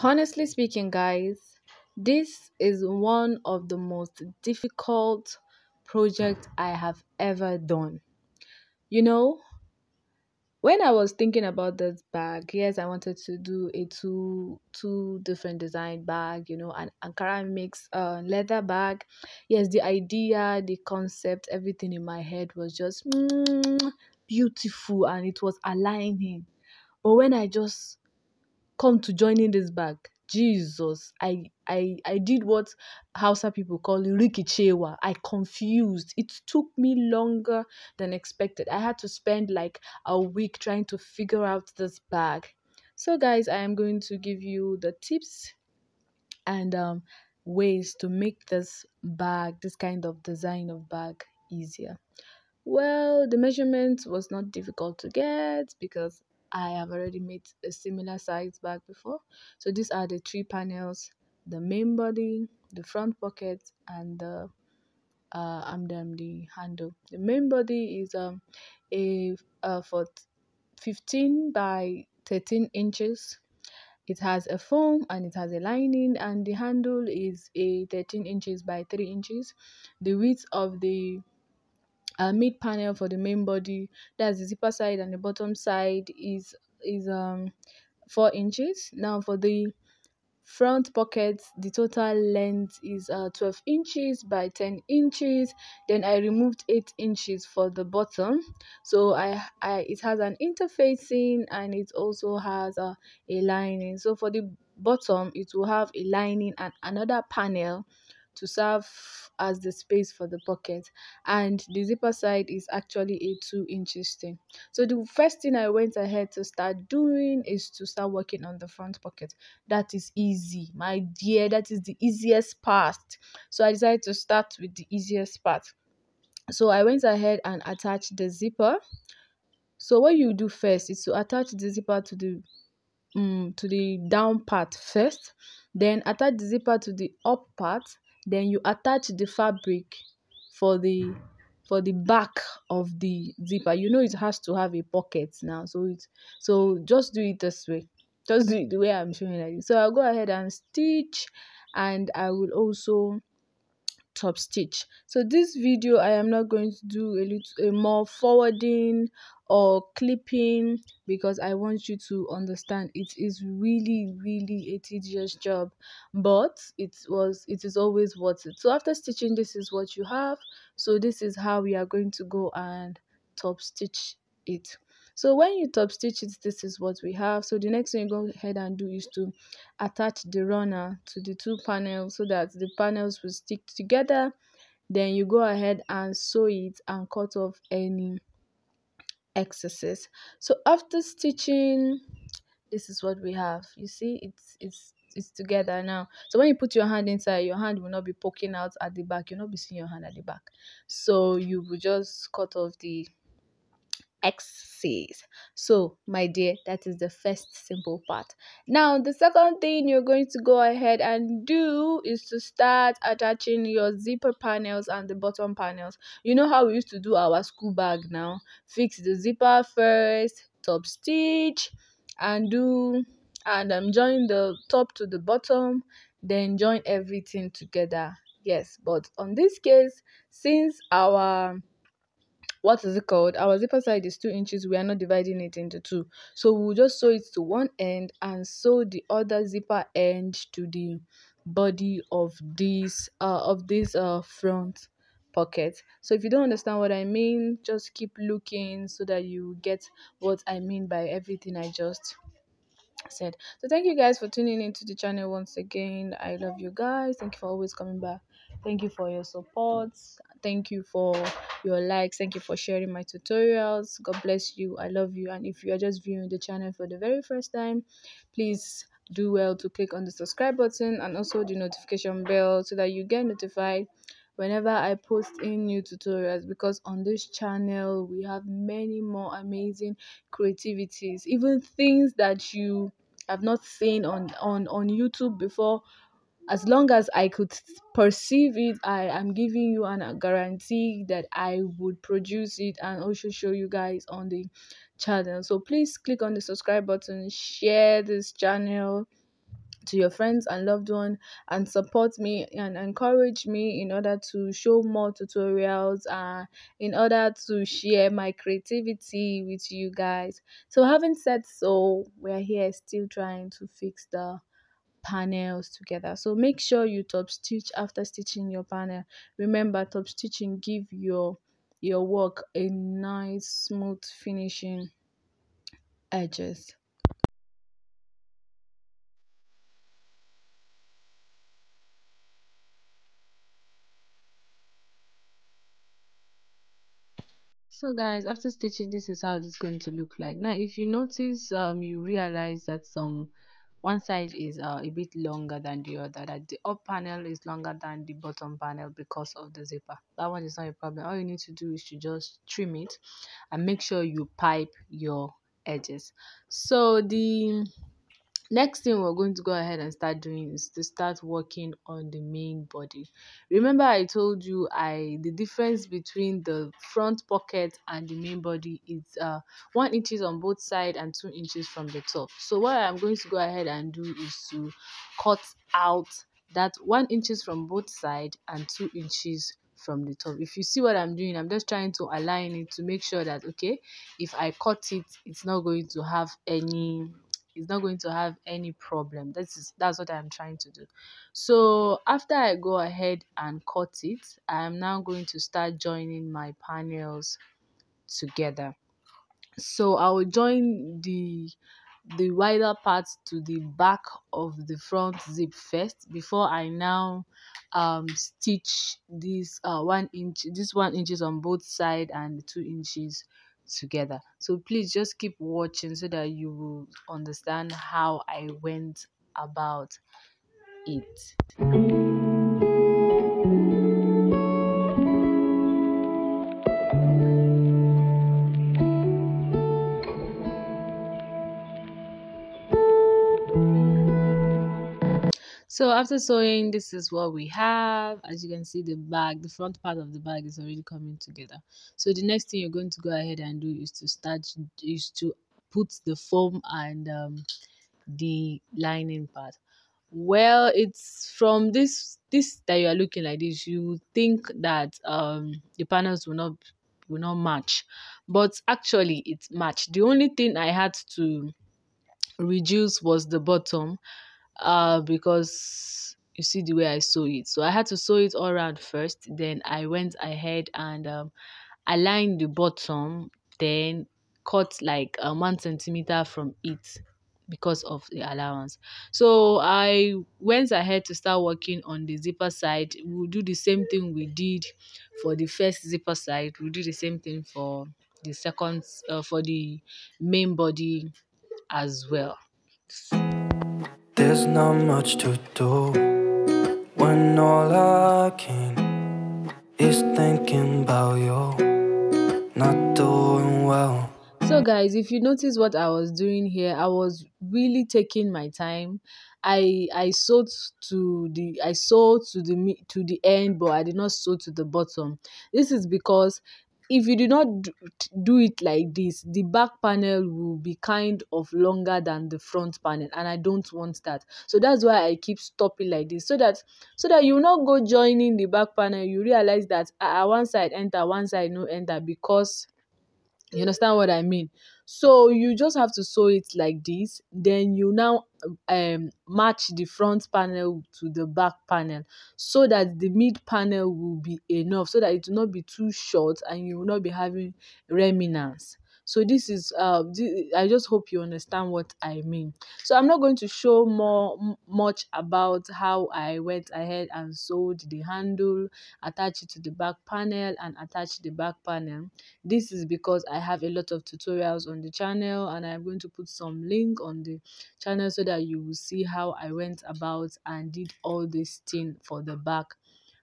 Honestly speaking, guys, this is one of the most difficult projects I have ever done. You know, when I was thinking about this bag, yes, I wanted to do a two different design bag, an Ankara mix leather bag. Yes, the idea, the concept, everything in my head was just beautiful and it was aligning. But when I just come to joining this bag. Jesus, I did what Hausa people call rikichewa. I confused. It took me longer than expected. I had to spend like a week trying to figure out this bag. So, guys, I am going to give you the tips and ways to make this bag, this kind of design of bag, easier. Well, the measurement was not difficult to get because I have already made a similar size bag before. So these are the three panels: the main body, the front pocket, and the handle. The main body is for 15 by 13 inches. It has a foam and it has a lining, and the handle is a 13 inches by 3 inches. The width of the mid panel for the main body, that's the zipper side, and the bottom side is 4 inches. Now for the front pocket, the total length is 12 inches by 10 inches. Then I removed 8 inches for the bottom, so I it has an interfacing and it also has a lining. So for the bottom, it will have a lining and another panel to serve as the space for the pocket, and the zipper side is actually a 2 inches thing. So the first thing I went ahead to start doing is to start working on the front pocket. That is easy, my dear. That is the easiest part. So I decided to start with the easiest part. So I went ahead and attached the zipper. So what you do first is to attach the zipper to the down part first, then attach the zipper to the up part, then you attach the fabric for the back of the zipper. It has to have a pocket now, so just do it this way. Just do it the way I'm showing like this. So I'll go ahead and stitch, and I will also top stitch. So this video I am not going to do a more forwarding or clipping, because I want you to understand it is really a tedious job, but it is always worth it. So after stitching, this is what you have. So this is how we are going to go and top stitch it. So when you top stitch it, this is what we have. So the next thing you go ahead and do is to attach the runner to the two panels so that the panels will stick together. Then you go ahead and sew it and cut off any excesses. So after stitching, this is what we have. You see, it's together now. So when you put your hand inside, your hand will not be poking out at the back. You'll not be seeing your hand at the back. So you will just cut off the X So, my dear, that is the first simple part. Now, the second thing you're going to go ahead and do is to start attaching your zipper panels and the bottom panels. You know how we used to do our school bag now? Fix the zipper first, top stitch, and join the top to the bottom, then join everything together. Yes, but on this case, since our what is it called? Our zipper side is 2 inches. We are not dividing it into two. So we'll just sew it to one end and sew the other zipper end to the body of this front pocket. So if you don't understand what I mean, just keep looking so that you get what I mean by everything I just said. So thank you guys for tuning into the channel once again. I love you guys. Thank you for always coming back. Thank you for your support. Thank you for your likes. Thank you for sharing my tutorials. God bless you. I love you. And if you are just viewing the channel for the very first time, please do well to click on the subscribe button and also the notification bell so that you get notified whenever I post in new tutorials, because on this channel we have many more amazing creativities, even things that you have not seen on YouTube before. As long as I could perceive it, I am giving you a guarantee that I would produce it and also show you guys on the channel. So please click on the subscribe button, share this channel to your friends and loved one, and support me and encourage me in order to show more tutorials and in order to share my creativity with you guys. So having said so, we're here still trying to fix the panels together. So make sure you top stitch after stitching your panel. Remember, top stitching give your work a nice smooth finishing edges. So guys, after stitching, this is how it's going to look like. Now if you notice, you realize that some one side is a bit longer than the other, that the up panel is longer than the bottom panel because of the zipper. That one is not a problem. All you need to do is to just trim it and make sure you pipe your edges. So the next thing we're going to go ahead and start doing is to start working on the main body. Remember I told you the difference between the front pocket and the main body is 1 inches on both sides and 2 inches from the top. So what I'm going to go ahead and do is to cut out that 1 inches from both sides and 2 inches from the top. If you see what I'm doing, I'm just trying to align it to make sure that okay, if I cut it, it's not going to have any problem. That's what I'm trying to do. So after I go ahead and cut it, I'm now going to start joining my panels together. So I will join the wider part to the back of the front zip first before I now stitch this 1 inches on both side and 2 inches together. So please just keep watching so that you will understand how I went about it. So after sewing, this is what we have. As you can see, the front part of the bag is already coming together. So the next thing you're going to go ahead and do is to put the foam and the lining part. Well, it's from this that you are looking like this, you think that the panels will not match, but actually it matched. The only thing I had to reduce was the bottom, because you see the way I sew it. So I had to sew it all around first, then I went ahead and aligned the bottom, then cut like 1 centimeter from it because of the allowance. So I went ahead to start working on the zipper side. We'll do the same thing we did for the first zipper side. We'll do the same thing for the second, for the main body as well. There's not much to do when all I can is thinking about you not doing well. So guys, if you notice what I was doing here, I was really taking my time. I sewed to the end, but I did not sew to the bottom. This is because if you do not do it like this, the back panel will be kind of longer than the front panel, and I don't want that. So that's why I keep stopping like this, so that you will not go joining the back panel, you realize that one side enter, one side no enter, because you understand what I mean? So you just have to sew it like this. Then you now match the front panel to the back panel so that the mid panel will be enough, so that it will not be too short and you will not be having remnants. So this is I just hope you understand what I mean. So I'm not going to show much about how I went ahead and sewed the handle, attach it to the back panel and attach the back panel. This is because I have a lot of tutorials on the channel, and I'm going to put some link on the channel so that you will see how I went about and did all this thing for the back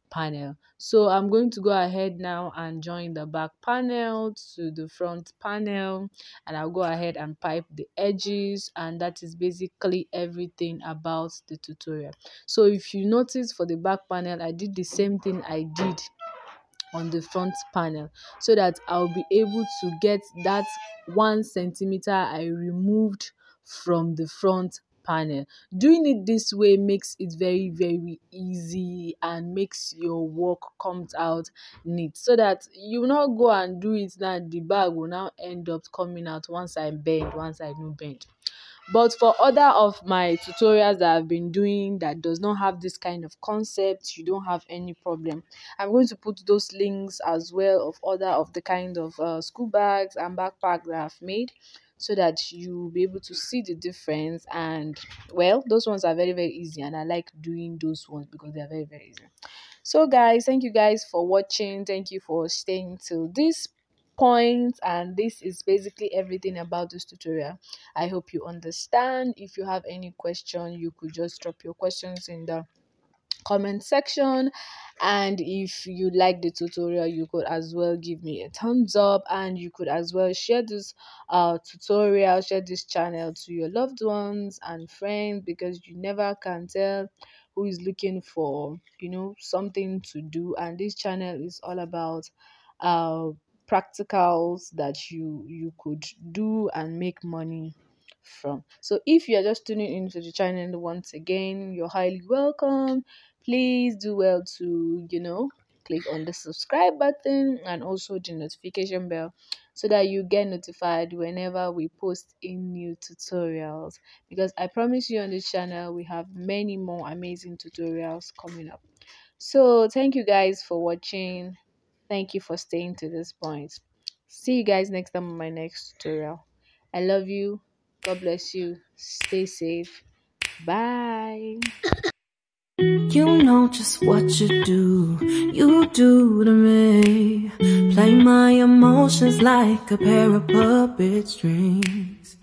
panel. So I'm going to go ahead now and join the back panel to the front panel, and I'll go ahead and pipe the edges, and that is basically everything about the tutorial. So if you notice, for the back panel I did the same thing I did on the front panel, so that I'll be able to get that 1 centimeter I removed from the front panel. Doing it this way makes it very, very easy and makes your work comes out neat, so that you will not go and do it now the bag will now end up coming out one side bend, one side no bend. But for other of my tutorials that I've been doing that does not have this kind of concept, you don't have any problem. I'm going to put those links as well of other of the kind of school bags and backpacks that I've made, so that you'll be able to see the difference. And well, those ones are very, very easy, and I like doing those ones because they are very, very easy. So guys, thank you guys for watching. Thank you for staying till this point, and this is basically everything about this tutorial. I hope you understand. If you have any question, you could just drop your questions in the comment section, and if you like the tutorial, you could as well give me a thumbs up, and you could as well share this tutorial, share this channel to your loved ones and friends, because you never can tell who is looking for, something to do. And this channel is all about uh practicals that you could do and make money from. So if you're just tuning into the channel once again, you're highly welcome. Please do well to click on the subscribe button and also the notification bell, so that you get notified whenever we post in new tutorials, because I promise you on this channel we have many more amazing tutorials coming up. So thank you guys for watching. Thank you for staying to this point. See you guys next time on my next tutorial. I love you. God bless you. Stay safe. Bye. You know just what you do to me. Play my emotions like a pair of puppet strings.